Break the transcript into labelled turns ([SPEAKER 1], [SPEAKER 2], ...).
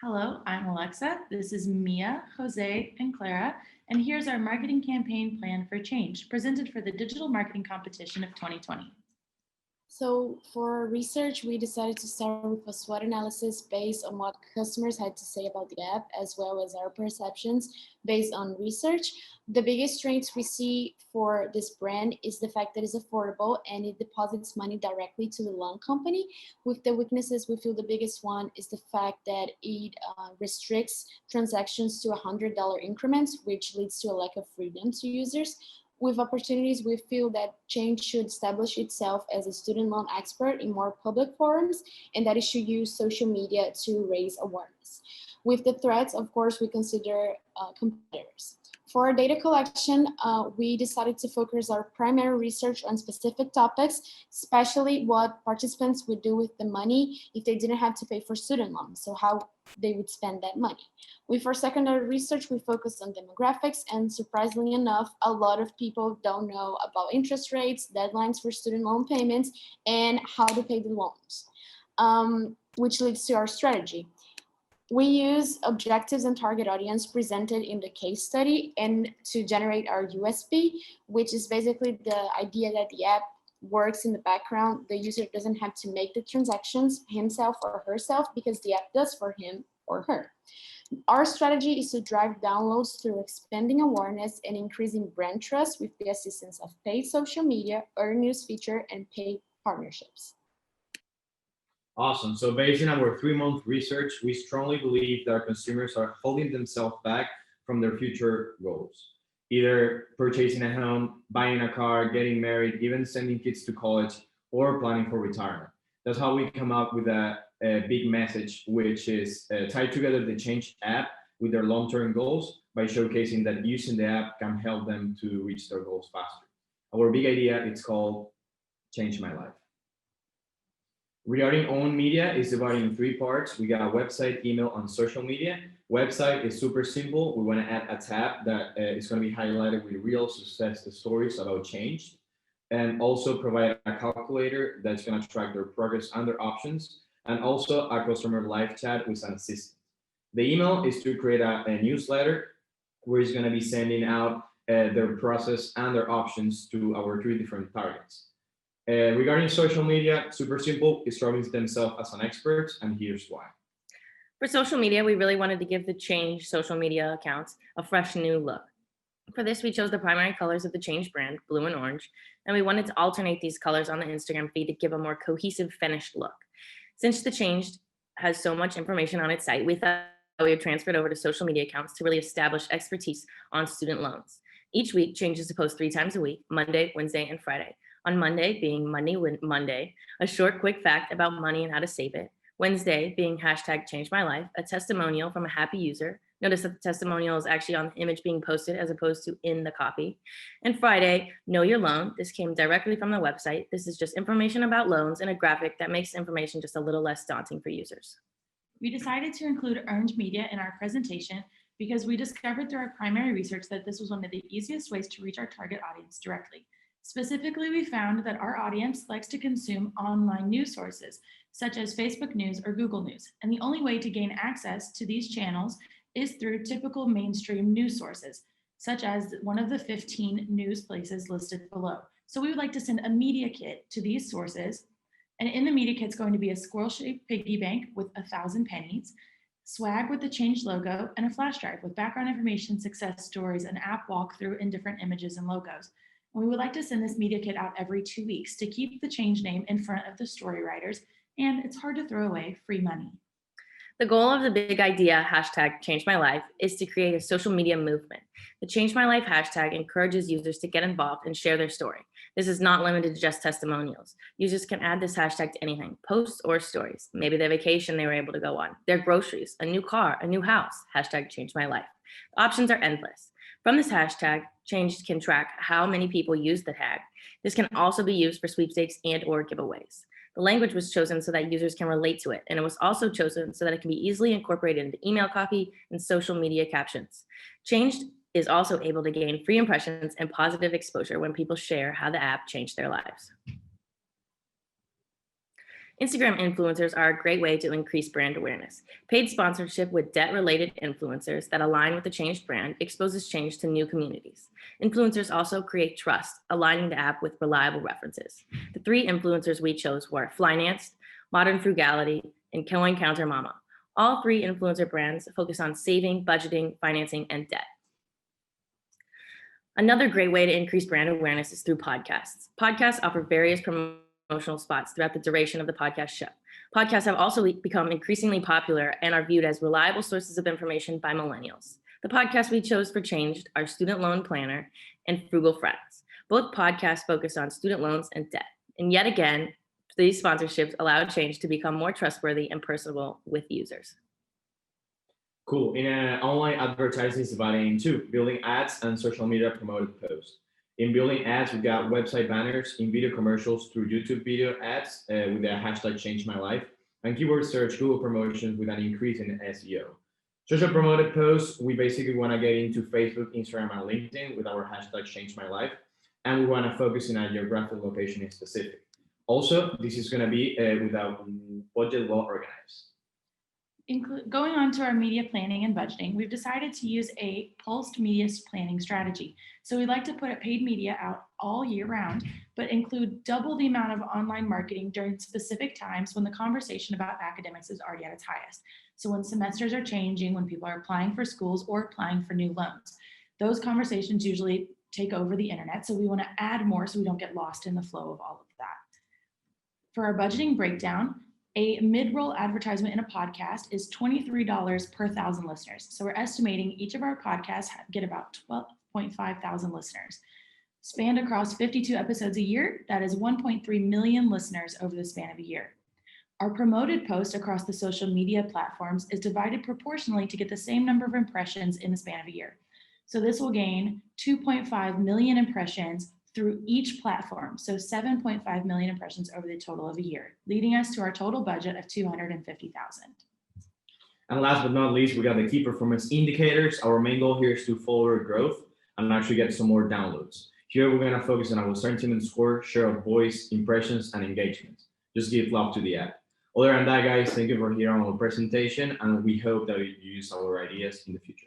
[SPEAKER 1] Hello, I'm Alexa. This is Mia, Jose, and Clara. And here's our marketing campaign plan for change, presented for the Digital Marketing Competition of 2020.
[SPEAKER 2] So for research, we decided to start with a SWOT analysis based on what customers had to say about the app, as well as our perceptions based on research. The biggest strengths we see for this brand is the fact that it's affordable and it deposits money directly to the loan company. With the weaknesses, we feel the biggest one is the fact that it restricts transactions to $100 increments, which leads to a lack of freedom to users. With opportunities, we feel that change should establish itself as a student loan expert in more public forums, and that it should use social media to raise awareness. With the threats, of course, we consider competitors. For our data collection, we decided to focus our primary research on specific topics, especially what participants would do with the money if they didn't have to pay for student loans, so how they would spend that money. With our secondary research, we focused on demographics, and surprisingly enough, a lot of people don't know about interest rates, deadlines for student loan payments, and how to pay the loans, which leads to our strategy. We use objectives and target audience presented in the case study and to generate our USP, which is basically the idea that the app works in the background. The user doesn't have to make the transactions himself or herself because the app does for him or her. Our strategy is to drive downloads through expanding awareness and increasing brand trust with the assistance of paid social media, earned news feature, and paid partnerships.
[SPEAKER 3] Awesome. So based on our 3-month research, we strongly believe that our consumers are holding themselves back from their future goals, either purchasing a home, buying a car, getting married, even sending kids to college, or planning for retirement. That's how we come up with a big message, which is tie together the Change app with their long-term goals by showcasing that using the app can help them to reach their goals faster. Our big idea, it's called Change My Life. Regarding owned media, it's divided in 3 parts. We got a website, email, and social media. Website is super simple. We want to add a tab that is going to be highlighted with real success stories about change, and also provide a calculator that's going to track their progress and their options, and also a customer live chat with an assistant. The email is to create a newsletter where it's going to be sending out their process and their options to our 3 different targets. Regarding social media, super simple, establish themselves as an expert, and here's why.
[SPEAKER 4] For social media, we really wanted to give the Change social media accounts a fresh new look. For this, we chose the primary colors of the Change brand, blue and orange, and we wanted to alternate these colors on the Instagram feed to give a more cohesive, finished look. Since the Change has so much information on its site, we thought we had transferred over to social media accounts to really establish expertise on student loans. Each week, Change is to post 3 times a week, Monday, Wednesday, and Friday. On Monday, being Monday, a short, quick fact about money and how to save it. Wednesday, being hashtag Change My Life, a testimonial from a happy user. Notice that the testimonial is actually on the image being posted as opposed to in the copy. And Friday, Know Your Loan. This came directly from the website. This is just information about loans and a graphic that makes information just a little less daunting for users.
[SPEAKER 1] We decided to include earned media in our presentation because we discovered through our primary research that this was one of the easiest ways to reach our target audience directly. Specifically, we found that our audience likes to consume online news sources, such as Facebook News or Google News, and the only way to gain access to these channels is through typical mainstream news sources, such as one of the 15 news places listed below. So we would like to send a media kit to these sources, and in the media kit is going to be a squirrel-shaped piggy bank with 1,000 pennies, swag with the Change logo, and a flash drive with background information, success stories, an app walkthrough, and different images and logos. We would like to send this media kit out every 2 weeks to keep the Change name in front of the story writers, and it's hard to throw away free money.
[SPEAKER 4] The goal of the big idea, hashtag Change My Life, is to create a social media movement. The Change My Life hashtag encourages users to get involved and share their story. This is not limited to just testimonials. Users can add this hashtag to anything, posts or stories, maybe their vacation they were able to go on, their groceries, a new car, a new house, hashtag Change My Life. The options are endless. From this hashtag, Change can track how many people use the tag. This can also be used for sweepstakes and or giveaways. The language was chosen so that users can relate to it, and it was also chosen so that it can be easily incorporated into email copy and social media captions. Changed is also able to gain free impressions and positive exposure when people share how the app changed their lives. Instagram influencers are a great way to increase brand awareness. Paid sponsorship with debt-related influencers that align with the changed brand exposes change to new communities. Influencers also create trust, aligning the app with reliable references. The 3 influencers we chose were Flynanced, Modern Frugality, and Coin Counter Mama. All 3 influencer brands focus on saving, budgeting, financing, and debt. Another great way to increase brand awareness is through podcasts. Podcasts offer various promotional spots throughout the duration of the podcast show. Podcasts have also become increasingly popular and are viewed as reliable sources of information by millennials. The podcasts we chose for Changed are Student Loan Planner and Frugal Friends. Both podcasts focus on student loans and debt. And yet again, these sponsorships allow Change to become more trustworthy and personable with users.
[SPEAKER 3] Cool. In online advertising is divided in 2, building ads and social media promoted posts. In building ads, we got website banners, in video commercials through YouTube video ads with the hashtag Change My Life, and keyword search Google promotions with an increase in SEO. Social promoted posts, we basically want to get into Facebook, Instagram, and LinkedIn with our hashtag Change My Life, and we want to focus in a geographic location in specific. Also, this is going to be with our budget well organized.
[SPEAKER 1] Going on to our media planning and budgeting, we've decided to use a pulsed media planning strategy. So we'd like to put paid media out all year round, but include double the amount of online marketing during specific times when the conversation about academics is already at its highest. So when semesters are changing, when people are applying for schools or applying for new loans, those conversations usually take over the internet. So we want to add more so we don't get lost in the flow of all of that. For our budgeting breakdown, a mid-roll advertisement in a podcast is $23 per 1,000 listeners. So we're estimating each of our podcasts get about 12.5 thousand listeners. Spanned across 52 episodes a year, that is 1.3 million listeners over the span of a year. Our promoted post across the social media platforms is divided proportionally to get the same number of impressions in the span of a year. So this will gain 2.5 million impressions through each platform, so 7.5 million impressions over the total of a year, leading us to our total budget of $250,000.
[SPEAKER 3] And last but not least, we got the key performance indicators. Our main goal here is to follow our growth and actually get some more downloads. Here, we're going to focus on our sentiment score, share of voice, impressions, and engagement. Just give love to the app. Other than that, guys, thank you for hearing our presentation, and we hope that you use our ideas in the future.